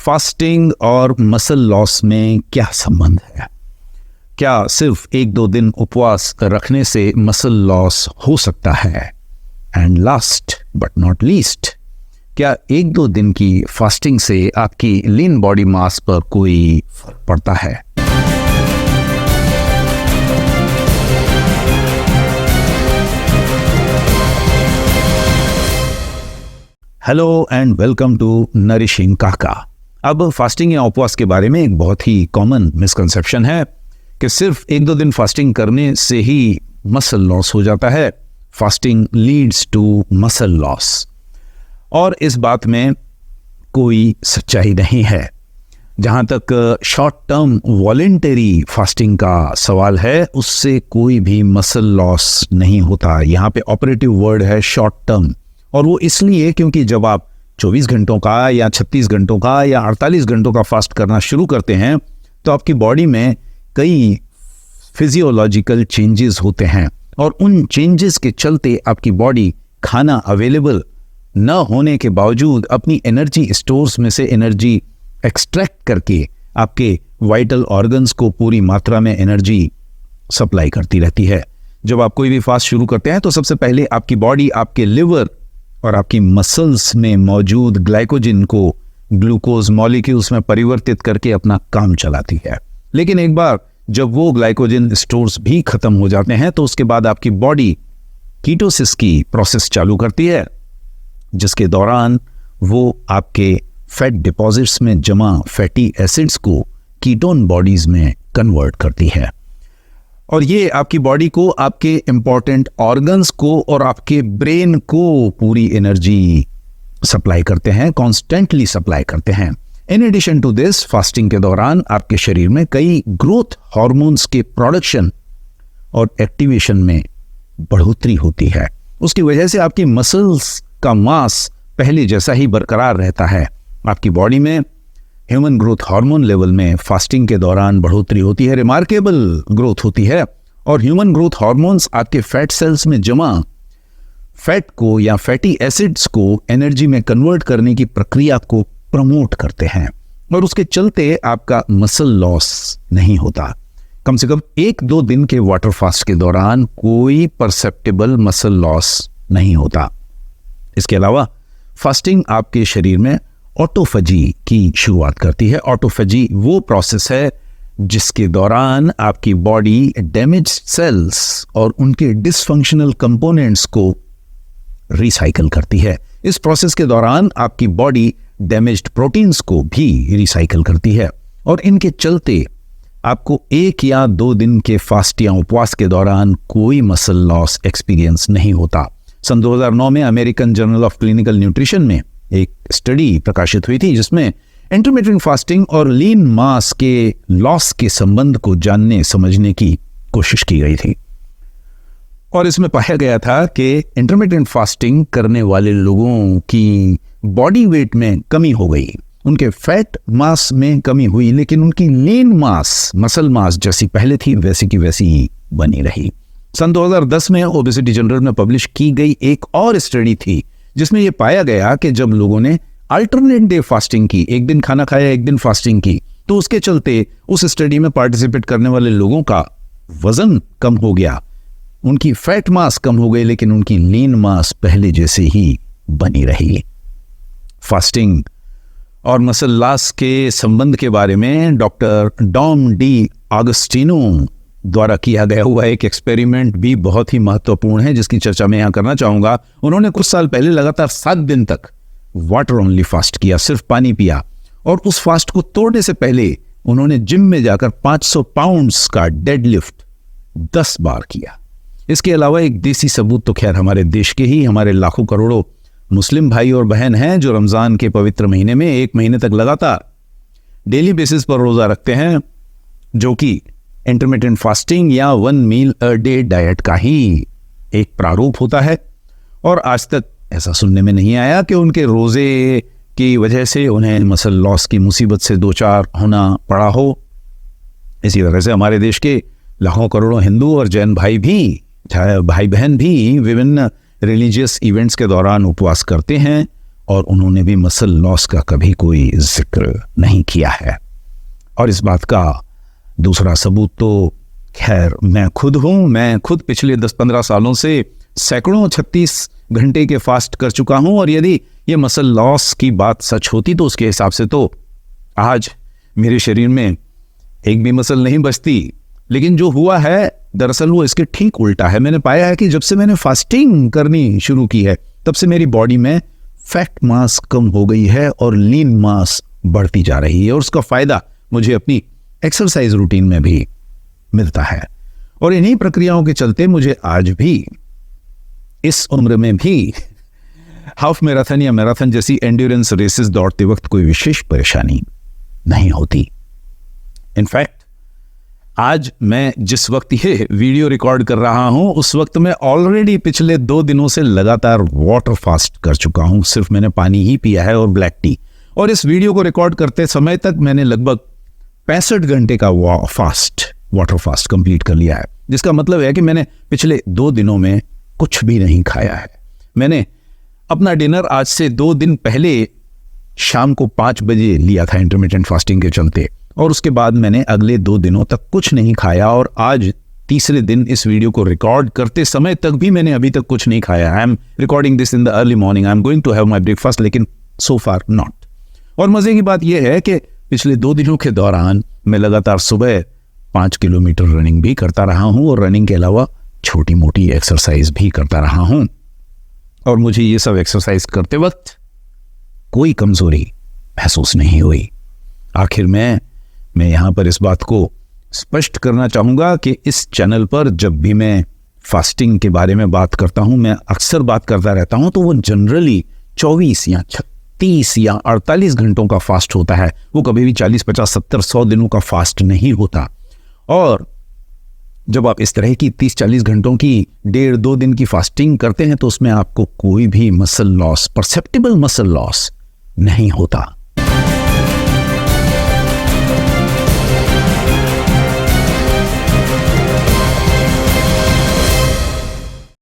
Fasting और muscle loss में क्या संबंध है? क्या सिर्फ 1-2 दिन उपवास रखने से मसल लॉस हो सकता है? And last but not least, क्या 1-2 दिन की फास्टिंग से आपकी लीन बॉडी मास पर कोई फर्क पड़ता है? Hello and welcome to nourishing काका। अब फास्टिंग या उपवास के बारे में एक बहुत ही कॉमन मिसकंसेप्शन है कि सिर्फ 1-2 दिन फास्टिंग करने से ही मसल लॉस हो जाता है। Fasting leads to muscle loss, और इस बात में कोई सच्चाई नहीं है। जहाँ तक शॉर्ट टर्म वॉलेंटरी फास्टिंग का सवाल है, उससे कोई भी मसल लॉस नहीं होता। यहाँ पे ऑपरेटिव वर्ड है शॉर्ट टर्म, और वो इसलिए क्योंकि जब आप 24 घंटों का या 36 घंटों का या 48 घंटों का फास्ट करना शुरू करते हैं तो आपकी बॉडी में कई फिजियोलॉजिकल चेंजेस होते हैं, और उन चेंजेस के चलते आपकी बॉडी खाना अवेलेबल न होने के बावजूद अपनी एनर्जी स्टोर्स में से एनर्जी एक्सट्रैक्ट करके आपके वाइटल ऑर्गन्स को पूरी मात्रा में एनर्जी सप्लाई करती रहती है। जब आप कोई भी फास्ट शुरू करते हैं तो सबसे पहले आपकी बॉडी आपके लिवर और आपकी मसल्स में मौजूद ग्लाइकोजन को ग्लूकोज मॉलिक्यूल्स में परिवर्तित करके अपना काम चलाती है। लेकिन एक बार जब वो ग्लाइकोजन स्टोर्स भी खत्म हो जाते हैं तो उसके बाद आपकी बॉडी कीटोसिस की प्रोसेस चालू करती है, जिसके दौरान वो आपके फैट डिपॉजिट्स में जमा फैटी एसिड्स को कीटोन बॉडीज में कन्वर्ट करती है, और ये आपकी बॉडी को, आपके इंपॉर्टेंट ऑर्गन्स को और आपके ब्रेन को पूरी एनर्जी सप्लाई करते हैं, कॉन्स्टेंटली सप्लाई करते हैं। In addition to this, fasting के दौरान आपके शरीर में कई ग्रोथ हार्मोन्स के प्रोडक्शन और एक्टिवेशन में बढ़ोतरी होती है। उसकी वजह से आपकी मसल्स का मास पहले जैसा ही बरकरार रहता है। आपकी बॉडी में ह्यूमन ग्रोथ हार्मोन लेवल में फास्टिंग के दौरान बढ़ोतरी होती है, रिमार्केबल ग्रोथ होती है, और ह्यूमन ग्रोथ हार्मोन्स आपके फैट सेल्स में जमा फैट को या फैटी एसिड्स को एनर्जी में कन्वर्ट करने की प्रक्रिया को प्रमोट करते हैं, और उसके चलते आपका मसल लॉस नहीं होता। कम से कम 1-2 दिन के वाटर फास्ट के दौरान कोई परसेप्टेबल मसल लॉस नहीं होता। इसके अलावा फास्टिंग आपके शरीर में ऑटोफेजी की शुरुआत करती है। ऑटोफेजी वो प्रोसेस है जिसके दौरान आपकी बॉडी डैमेज सेल्स और उनके डिसफंक्शनल कंपोनेंट्स को रिसाइकल करती है। इस प्रोसेस के दौरान आपकी बॉडी डैमेज्ड प्रोटीन्स को भी रिसाइकल करती है, और इनके चलते आपको 1 या 2 दिन के फास्ट या उपवास के दौरान कोई मसल लॉस एक्सपीरियंस नहीं होता। सन 2009 में American journal of clinical nutrition में एक स्टडी प्रकाशित हुई थी जिसमें इंटरमिटेंट फास्टिंग और लीन मास के लॉस के संबंध को जानने समझने की कोशिश की गई थी, और इसमें पाया गया था कि इंटरमिटेंट फास्टिंग करने वाले लोगों की बॉडी वेट में कमी हो गई, उनके फैट मास में कमी हुई, लेकिन उनकी लीन मास, मसल मास जैसी पहले थी वैसी की वैसी ही बनी रही। सन 2010 में ओबेसिटी जर्नल में पब्लिश की गई एक और स्टडी थी जिसमें यह पाया गया कि जब लोगों ने अल्टरनेट डे फास्टिंग की, 1 दिन खाना खाया 1 दिन फास्टिंग की, तो उसके चलते उस स्टडी में पार्टिसिपेट करने वाले लोगों का वजन कम हो गया, उनकी फैट मास कम हो गई, लेकिन उनकी लीन मास पहले जैसे ही बनी रही। फास्टिंग और मसल लॉस के संबंध के बारे में डॉक्टर डॉम डी ऑगस्टिनो द्वारा किया गया हुआ एक एक्सपेरिमेंट भी बहुत ही महत्वपूर्ण है, जिसकी चर्चा मैं यहाँ करना चाहूंगा। उन्होंने कुछ साल पहले लगातार 7 दिन तक वाटर ओनली फास्ट किया, सिर्फ पानी पिया, और उस फास्ट को तोड़ने से पहले उन्होंने जिम में जाकर 500 पाउंड्स का डेडलिफ्ट 10 बार किया। इसके अलावा एक देसी सबूत तो खैर हमारे देश के ही हमारे लाखों करोड़ों मुस्लिम भाई और बहन हैं जो रमजान के पवित्र महीने में 1 महीने तक लगातार डेली बेसिस पर रोजा रखते हैं, जो कि इंटरमिटेंट फास्टिंग या 1 मील अ डे डाइट का ही एक प्रारूप होता है। और आज तक ऐसा सुनने में नहीं आया कि उनके रोजे की वजह से उन्हें मसल लॉस की मुसीबत से 2-4 होना पड़ा हो। इसी तरह से हमारे देश के लाखों करोड़ों हिंदू और जैन भाई बहन भी विभिन्न रिलीजियस इवेंट्स के दौरान उपवास करते हैं और उन्होंने भी मसल लॉस का कभी कोई जिक्र नहीं किया है। और इस बात का दूसरा सबूत तो खैर मैं खुद हूं। मैं खुद पिछले 10-15 सालों से सैकड़ों 36 घंटे के फास्ट कर चुका हूं, और यदि ये मसल लॉस की बात सच होती तो उसके हिसाब से तो आज मेरे शरीर में एक भी मसल नहीं बचती। लेकिन जो हुआ है दरअसल वो इसके ठीक उल्टा है। मैंने पाया है कि जब से मैंने फास्टिंग करनी शुरू की है तब से मेरी बॉडी में फैट मास कम हो गई है और लीन मास बढ़ती जा रही है, और उसका फायदा मुझे अपनी एक्सरसाइज रूटीन में भी मिलता है। और इन्हीं प्रक्रियाओं के चलते मुझे आज भी इस उम्र में भी हाफ मैराथन या मैराथन जैसी एंड्योरेंस रेसेस दौड़ते वक्त कोई विशेष परेशानी नहीं होती। इनफैक्ट आज मैं जिस वक्त ये वीडियो रिकॉर्ड कर रहा हूं उस वक्त मैं ऑलरेडी पिछले 2 दिनों से लगातार वाटर फास्ट कर चुका हूं। सिर्फ मैंने पानी ही पिया है और ब्लैक टी। और इस वीडियो को रिकॉर्ड करते समय तक मैंने लगभग 65 घंटे का वाटर फास्ट कंप्लीट कर लिया है, जिसका मतलब है कि मैंने पिछले 2 दिनों में कुछ भी नहीं खाया है। मैंने अपना डिनर आज से 2 दिन पहले शाम को 5 बजे लिया था इंटरमिटेंट फास्टिंग के चलते, और उसके बाद मैंने अगले 2 दिनों तक कुछ नहीं खाया। और आज तीसरे दिन इस वीडियो को रिकॉर्ड करते समय तक भी मैंने अभी तक कुछ नहीं खाया। I am recording this in the early morning. I am going to have my breakfast, लेकिन सो फार नॉट। और मजे की बात यह है कि पिछले 2 दिनों के दौरान मैं लगातार सुबह 5 किलोमीटर रनिंग भी करता रहा हूं, और रनिंग के अलावा छोटी मोटी एक्सरसाइज भी करता रहा हूं। और मुझे ये सब एक्सरसाइज करते वक्त कोई कमजोरी महसूस नहीं हुई। आखिर मैं यहां पर इस बात को स्पष्ट करना चाहूंगा कि इस चैनल पर जब भी मैं फास्टिंग के बारे में बात करता हूं, मैं अक्सर बात करता रहता हूं, तो वो जनरली 24 या 36 या 48 घंटों का फास्ट होता है। वो कभी भी 40, 50, 70, 100 दिनों का फास्ट नहीं होता। और जब आप इस तरह की 30-40 घंटों की 1.5-2 दिन की फास्टिंग करते हैं तो उसमें आपको कोई भी muscle loss, perceptible muscle loss नहीं होता।